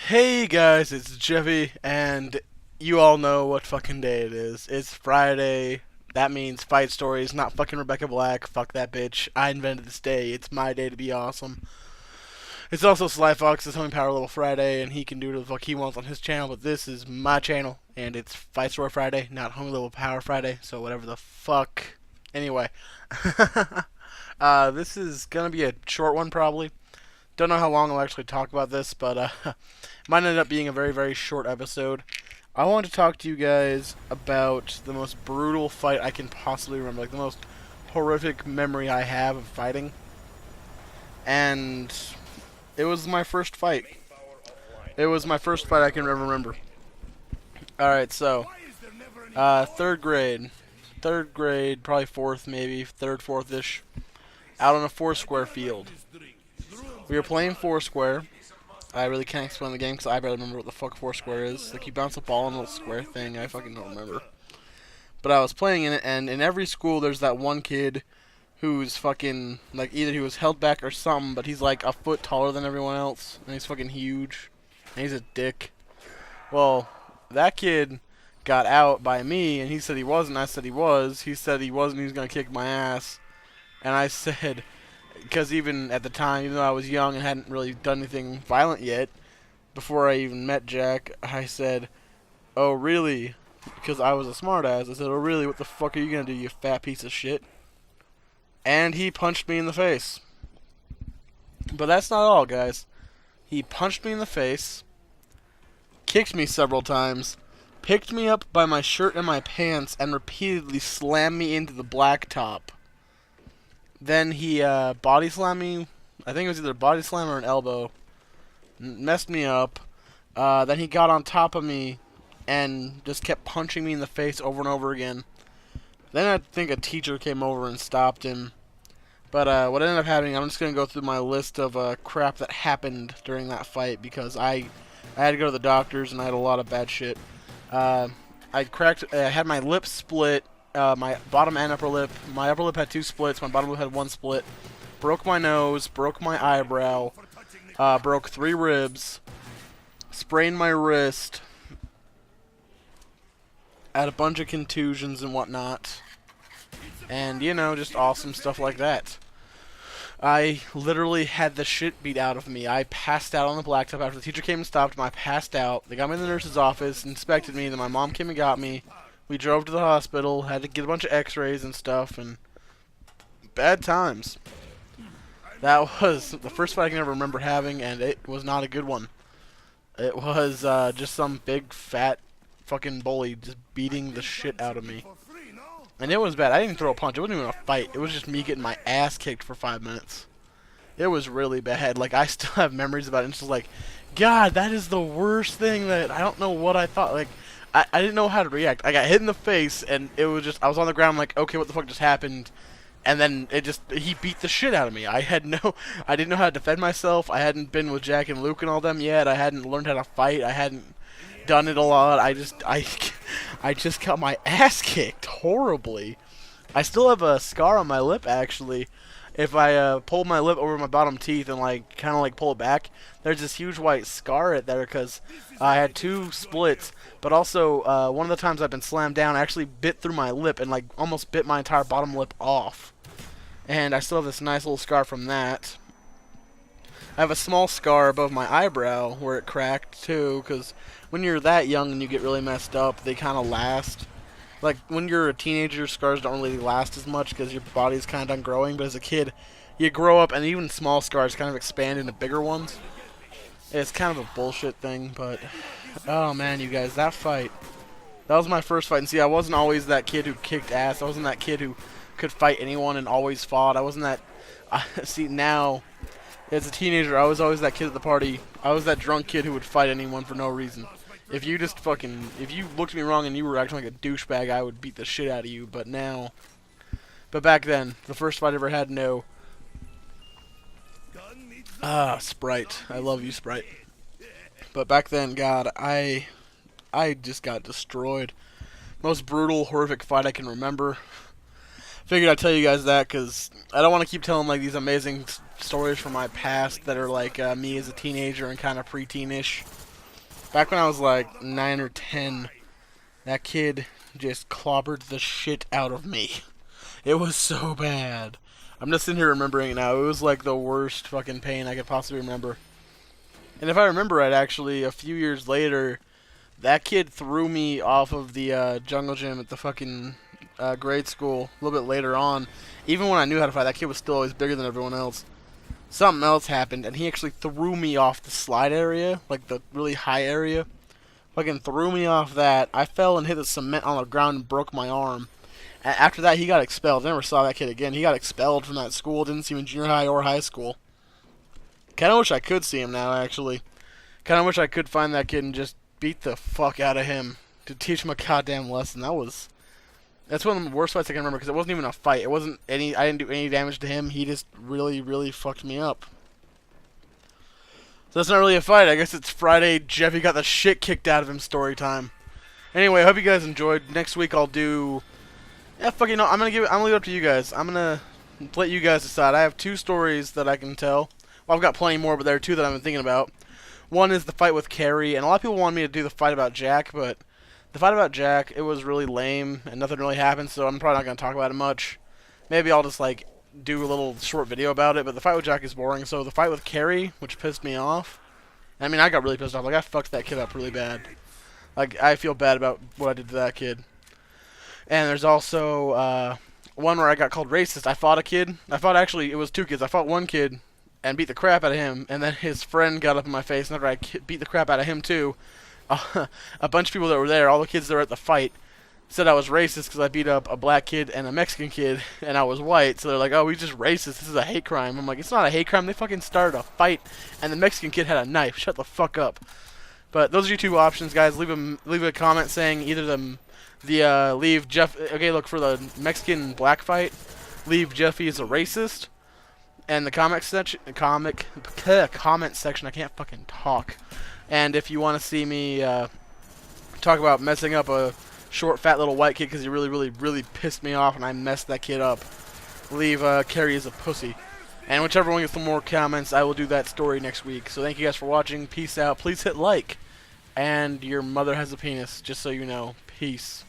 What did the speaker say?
Hey guys, it's Jeffy, and you all know what fucking day it is. It's Friday. That means fight stories, not fucking Rebecca Black. Fuck that bitch. I invented this day. It's my day to be awesome. It's also Sly Fox's Homie Power Level Friday, and he can do what the fuck he wants on his channel, but this is my channel, and it's Fight Story Friday, not Homie Level Power Friday, so whatever the fuck. Anyway. This is gonna be a short one, probably. Don't know how long I'll actually talk about this, but it might end up being a very, very short episode. I want to talk to you guys about the most brutal fight I can possibly remember, like the most horrific memory I have of fighting. And it was my first fight. It was my first fight I can ever remember. Alright, so, third grade. Third grade, probably fourth maybe, third, fourth-ish. Out on a foursquare field. We were playing Foursquare. I really can't explain the game because I barely remember what the fuck Foursquare is. Like, you bounce a ball in a little square thing. I fucking don't remember. But I was playing in it, and in every school there's that one kid who's fucking, like, either he was held back or something, but he's like a foot taller than everyone else, and he's fucking huge, and he's a dick. Well, that kid got out by me, and he said he wasn't. I said he was. He said he wasn't. He was gonna kick my ass, and I said, because even at the time, even though I was young and hadn't really done anything violent yet, before I even met Jack, I said, "Oh, really?" Because I was a smartass. I said, "Oh, really? What the fuck are you gonna do, you fat piece of shit?" And he punched me in the face. But that's not all, guys. He punched me in the face, kicked me several times, picked me up by my shirt and my pants, and repeatedly slammed me into the blacktop. Then he body slammed me. I think it was either a body slam or an elbow. Messed me up. Then he got on top of me and just kept punching me in the face over and over again. Then I think a teacher came over and stopped him. But what ended up happening, I'm just going to go through my list of crap that happened during that fight because I had to go to the doctors and I had a lot of bad shit. I had my lip split. My bottom and upper lip. My upper lip had 2 splits. My bottom lip had 1 split. Broke my nose. Broke my eyebrow. Broke 3 ribs. Sprained my wrist. Had a bunch of contusions and whatnot. And, you know, just awesome stuff like that. I literally had the shit beat out of me. I passed out on the blacktop after the teacher came and stopped him. I passed out. They got me in the nurse's office, inspected me, then my mom came and got me. We drove to the hospital, had to get a bunch of x-rays and stuff, and bad times. That was the first fight I can ever remember having, and it was not a good one. It was just some big, fat, fucking bully just beating the shit out of me. And it was bad. I didn't throw a punch. It wasn't even a fight. It was just me getting my ass kicked for 5 minutes. It was really bad. Like, I still have memories about it. It's just like, God, that is the worst thing that I don't know what I thought. Like, I didn't know how to react. I got hit in the face, and it was just, I was on the ground like, okay, what the fuck just happened? And then he beat the shit out of me. I didn't know how to defend myself. I hadn't been with Jack and Luke and all them yet. I hadn't learned how to fight. I hadn't done it a lot. I just got my ass kicked horribly. I still have a scar on my lip, actually. If I pull my lip over my bottom teeth and like kind of like pull it back, there's this huge white scar right there because I had 2 splits. But also, one of the times I've been slammed down, I actually bit through my lip and like almost bit my entire bottom lip off. And I still have this nice little scar from that. I have a small scar above my eyebrow where it cracked too, because when you're that young and you get really messed up, they kind of last. Like, when you're a teenager, scars don't really last as much because your body's kind of done growing, but as a kid, you grow up and even small scars kind of expand into bigger ones. It's kind of a bullshit thing, but oh man, you guys, that fight. That was my first fight, and see, I wasn't always that kid who kicked ass. I wasn't that kid who could fight anyone and always fought. I wasn't that, see, now, as a teenager, I was always that kid at the party. I was that drunk kid who would fight anyone for no reason. If you looked at me wrong and you were acting like a douchebag, I would beat the shit out of you. But back then, the first fight I ever had, no. Sprite. I love you, Sprite. But back then, God, I just got destroyed. Most brutal, horrific fight I can remember. Figured I'd tell you guys that because I don't want to keep telling like these amazing stories from my past that are like me as a teenager and kind of preteen-ish. Back when I was like 9 or 10, that kid just clobbered the shit out of me. It was so bad. I'm just sitting here remembering it now. It was like the worst fucking pain I could possibly remember. And if I remember right, actually, a few years later, that kid threw me off of the jungle gym at the fucking grade school a little bit later on. Even when I knew how to fight, that kid was still always bigger than everyone else. Something else happened, and he actually threw me off the slide area, like the really high area. Fucking threw me off that. I fell and hit the cement on the ground and broke my arm. After that, he got expelled. I never saw that kid again. He got expelled from that school. Didn't see him in junior high or high school. Kind of wish I could see him now, actually. Kind of wish I could find that kid and just beat the fuck out of him to teach him a goddamn lesson. That's one of the worst fights I can remember because it wasn't even a fight. It wasn't any. I didn't do any damage to him. He just really, really fucked me up. So that's not really a fight. I guess it's Friday. Jeffy got the shit kicked out of him. Story time. Anyway, I hope you guys enjoyed. Next week I'll do. Yeah, fuck you know. I'm gonna leave it up to you guys. I'm gonna let you guys decide. I have 2 stories that I can tell. Well, I've got plenty more, but there are 2 that I've been thinking about. One is the fight with Carrie, and a lot of people wanted me to do the fight about Jack, but the fight about Jack, it was really lame, and nothing really happened, so I'm probably not going to talk about it much. Maybe I'll just, like, do a little short video about it, but the fight with Jack is boring. So the fight with Carrie, which pissed me off, I mean, I got really pissed off. Like, I fucked that kid up really bad. Like, I feel bad about what I did to that kid. And there's also one where I got called racist. I fought a kid. Actually, it was 2 kids. I fought one kid and beat the crap out of him, and then his friend got up in my face, and after I beat the crap out of him too, a bunch of people that were there, all the kids that were at the fight, said I was racist because I beat up a black kid and a Mexican kid, and I was white, so they're like, oh, we're just racist, this is a hate crime. I'm like, it's not a hate crime, they fucking started a fight, and the Mexican kid had a knife, shut the fuck up. But those are your 2 options, guys. Leave a comment saying either leave Jeff, okay, look, for the Mexican black fight, leave Jeffy as a racist, and the comment section, I can't fucking talk. And if you want to see me talk about messing up a short, fat little white kid because he really, really, really pissed me off and I messed that kid up, leave Carrie as a pussy. And whichever one gets some more comments, I will do that story next week. So thank you guys for watching. Peace out. Please hit like. And your mother has a penis, just so you know. Peace.